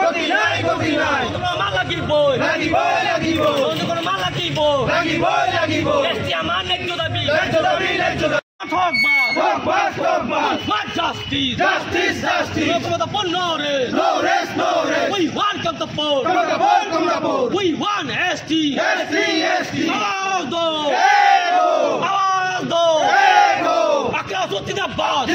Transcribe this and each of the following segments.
গতি নাই গতি নাই আমাৰ লাগিবই লাগিবই লাগিব আমাৰ লাগিবই লাগিবই লাগিব এছটি আমাৰ ন্যায্য দাবী ন্যায্য দাবী ন্যায্য দাবী Justice, justice, justice. Come on, the phone, no rest. No rest, no rest. We want come the phone. Come the phone, come the phone. We want ST. ST, ST. Aldo. Ego. Aldo. Ego. Across what the boss.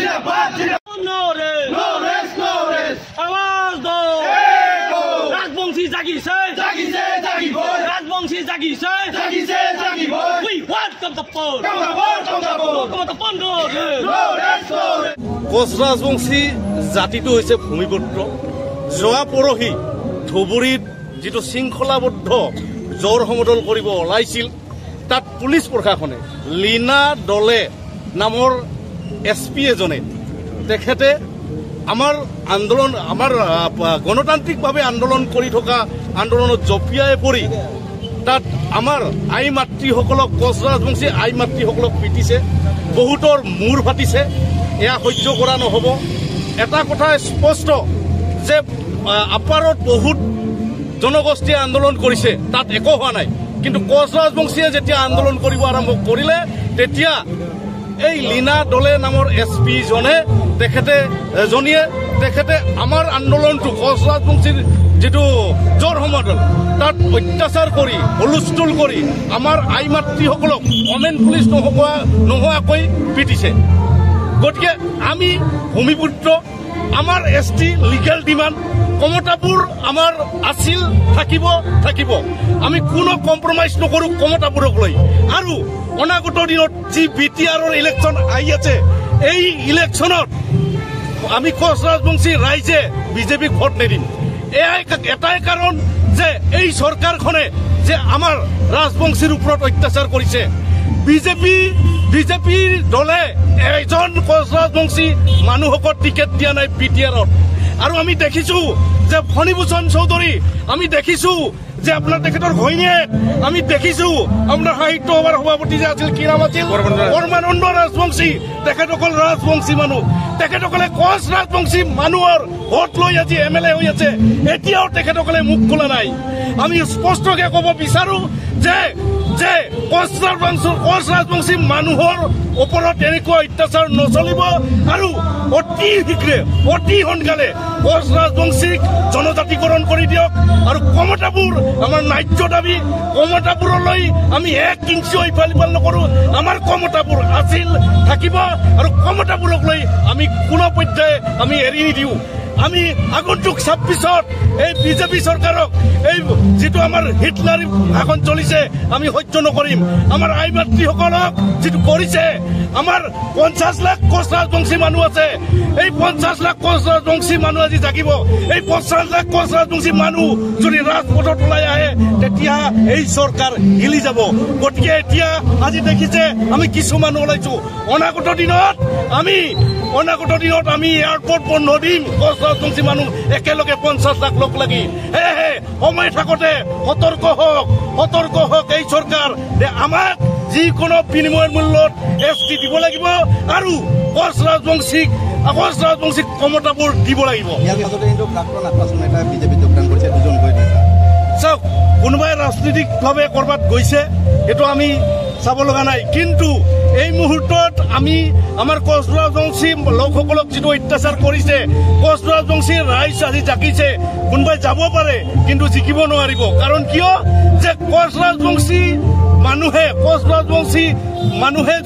No rest. No rest, no rest. Aldo. Ego. Rajbongsi Zagi say. Zagi say, Zagi boy. Rajbongsi Zagi say. Zagi say, Zagi boy. We want come the phone. Come the phone, come the phone. Come on, the phone, no rest. No rest, no rest. Koch Rajbongshi জাতিটো হৈছে ভূমিপুত্ৰ যোৱা পৰহি ধুবুৰীত যিটো শৃংখলাবদ্ধ জোৰ সমদল কৰিব ওলাইছিল তাত পুলিচ প্ৰশাসনে লীনা দলে নামৰ এছপি এজনে তেখেতে আমাৰ আন্দোলন আমাৰ গণতান্ত্ৰিকভাৱে আন্দোলন কৰি থকা আন্দোলনত জঁপিয়াই পৰি তাত আমাৰ আই মাতৃসকলক কোচ ৰাজবংশী আই মাতৃসকলক পিটিছে বহুতৰ মূৰ ফাটিছে এয়া সহ্য কৰা নহ'ব এটা কথা স্পষ্ট যে আপাৰত বহুত জনগোষ্ঠীয়ে আন্দোলন কৰিছে তাত একো হোৱা নাই কিন্তু কোচ ৰাজবংশীয়ে যেতিয়া আন্দোলন কৰিব আৰম্ভ কৰিলে তেতিয়া এই লীনা দলে নামৰ এছপি জনে তেখেতে আমাৰ আন্দোলনটো কোচ ৰাজবংশীৰ যিটো জোৰ সমদল তাত অত্যাচাৰ কৰি হুলস্থুল কৰি আমাৰ আই মাতৃসকলক কমেণ্ট পুলিচ নোহোৱাকৈ পিটিছে গতিকে আমি ভূমিপুত্ৰ আমাৰ ST লিগেল ডিমাণ্ড কমতাপুৰ আমাৰ আছিল থাকিব আমি কোনো কম্প্ৰমাইজ নকৰোঁ কমতাপুৰক লৈ আৰু অনাগত দিনত যি BTRৰ ইলেকশ্যন আহি আছে এই ইলেকশ্যনত আমি কোচ ৰাজবংশী ৰাইজে বিজেপিক ভোট নিদিম এটাই কাৰণ যে এই চৰকাৰখনে যে আমাৰ ৰাজবংশীৰ ওপৰত অত্যাচাৰ কৰিছে বিজেপিৰ দলে এজন কোচ ৰাজবংশী মানুহক টিকেট দিয়া নাই BTRত আৰু আমি দেখিছো যে ফণীভূষণ চৌধুৰী আমি দেখিছো যে আপোনাৰ তেখেতৰ ঘৈণীয়েক আমি দেখিছো আপোনাৰ সাহিত্য সভাৰ সভাপতি যে আছিল কি নাম আছিল পৰমানন্দ ৰাজবংশী তেখেতসকল ৰাজবংশী মানুহ তেখেতসকলে কোচ ৰাজবংশী মানুহৰ ভোট লৈ আজি MLA হৈ আছে এতিয়াও তেখেতসকলে মুখ খোলা নাই আমি স্পষ্টকৈ ক'ব বিচাৰো যে কোচ ৰাজবংশী মানুহৰ ওপৰত এনেকুৱা অত্যাচাৰ নচলিব আৰু অতি শীঘ্ৰে অতি সোনকালে কোচ ৰাজবংশীক জনজাতিকৰণ কৰি দিয়ক আৰু কমতাপুৰ আমাৰ ন্যায্য দাবী কমতাপুৰলৈ আমি 1 ইঞ্চিও ইফাল নকৰোঁ আমাৰ কমতাপুৰ আছিল থাকিব আৰু কমতাপুৰক লৈ আমি কোনো পৰ্যায়ে আমি এৰি নিদিওঁ আমি আগন্তুক 26ত এই বিজেপি চৰকাৰক এই যিটো আমাৰ হিটলাৰী ভাষণ চলিছে আমি সহ্য নকৰিম আমাৰ আই মাতৃসকলক যিটো কৰিছে আমাৰ 50 লাখ কোচ ৰাজবংশী মানুহ আছে এই 50 লাখ কোচ ৰাজবংশী মানুহ আজি জাগিব এই 50 লাখ কোচ ৰাজবংশী মানুহ যদি ৰাজপথত ওলাই আহে তেতিয়া এই চৰকাৰ হিলি যাব গতিকে এতিয়া আজি দেখিছে আমি কিছু মানুহ ওলাইছো অনাগত দিনত আমি এয়াৰপোৰ্ট বন্ধ দিম কোচ ৰাজবংশী মানুহ একেলগে 50 লাখ লোক লাগি সময় থাকোঁতে সতৰ্ক হওক এই চৰকাৰ যে আমাক যিকোনো বিনিময়ৰ মূল্যত ST দিব লাগিব আৰু কোচ ৰাজবংশীক কমতাপুৰ দিব লাগিব চাওক কোনোবাই ৰাজনৈতিকভাৱে কৰবাত গৈছে এইটো আমি চাব লগা নাই কিন্তু এই মুহূৰ্তত আমি আমাৰ কোচ ৰাজবংশী লোকসকলক যিটো অত্যাচাৰ কৰিছে কোচ ৰাজবংশী ৰাইজ আজি জাগিছে কোনোবাই যাব পাৰে কিন্তু জিকিব নোৱাৰিব কাৰণ কিয় যে কোচ ৰাজবংশী মানুহে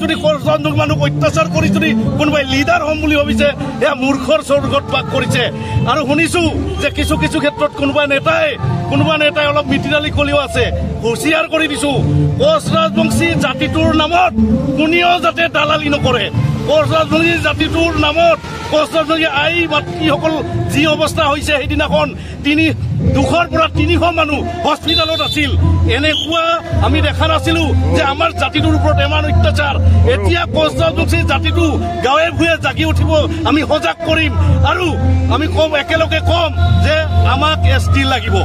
যদি কোচ ৰাজবংশী মানুহক অত্যাচাৰ কৰি যদি কোনোবাই লিডাৰ হ'ম বুলি ভাবিছে এয়া মূৰ্খৰ স্বৰ্গত বাস কৰিছে আৰু শুনিছো যে কিছু ক্ষেত্ৰত কোনোবা নেতাই অলপ মিতিৰালি কলিও আছে হুঁচিয়াৰ কৰি দিছো কোচ ৰাজবংশী জাতিটোৰ নামত কোনেও যাতে দালালি নকৰে কোচ ৰাজবংশী জাতিটোৰ নামত কোচ ৰাজবংশী আই মাতৃসকল যি অৱস্থা হৈছে সেইদিনাখন 200 পৰা 300 মানুহ হস্পিটেলত আছিল এনেকুৱা আমি দেখা নাছিলো যে আমাৰ জাতিটোৰ ওপৰত ইমান অত্যাচাৰ এতিয়া কোচ ৰাজবংশী জাতিটো গাঁৱে ভূঞে জাগি উঠিব আমি সজাগ কৰিম আৰু আমি একেলগে কম যে আমাক ST লাগিব।